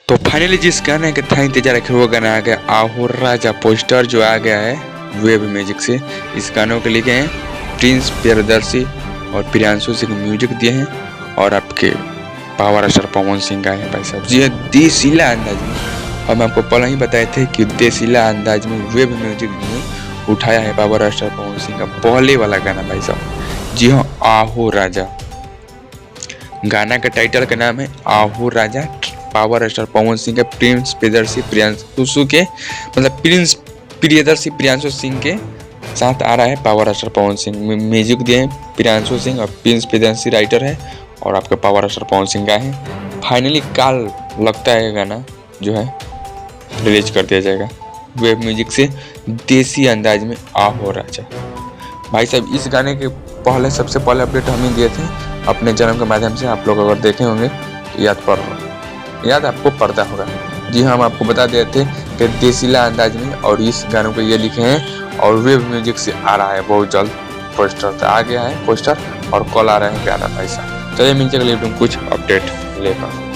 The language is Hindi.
तो फाइनली जिस गाने के था इंतजार रखे वो गाना आ गया आहो राजा। पोस्टर जो आ गया है वेब म्यूजिक से, इस गानों के लिखे हैं प्रिंस प्रियदर्शी और प्रियांशु सिंह म्यूजिक दिए हैं और आपके पावर स्टार पवन सिंह गाए हैं भाई साहब जी। देसीला अंदाज में हम आपको पहले ही बताए थे कि देसीला अंदाज में वेब म्यूजिक में उठाया है पावर स्टार पवन सिंह का पहले वाला गाना भाई साहब जी हाँ, आहो राजा। गाना का टाइटल का नाम है आहो राजा। पावर स्टार पवन सिंह के प्रिंस प्रियदर्शी प्रियांशु के मतलब प्रिंस प्रियदर्शी प्रियांशु सिंह के साथ आ रहा है power star Pawan Singh. Music दिए हैं प्रियांशु सिंह और प्रिंस प्रियदर्शी राइटर है और आपके पावर स्टार पवन सिंह गाए हैं। फाइनली कल लगता है गाना जो है रिलीज कर दिया जाएगा वेब म्यूजिक से देसी अंदाज में आहो राजा। भाई साहब इस गाने के पहले सबसे पहले अपडेट हम ही दिए थे अपने चैनल के माध्यम से। आप लोग अगर देखे होंगे याद आपको पड़ता होगा। जी हाँ, हम आपको बता देते थे कि देसीला अंदाज में और इस गानों को ये लिखे हैं और वेब म्यूजिक से आ रहा है बहुत जल्द। पोस्टर आ गया है पोस्टर और कल आ रहे हैं गाना भाई साहब। चलिए मिलते अगले वीडियो में कुछ अपडेट लेकर।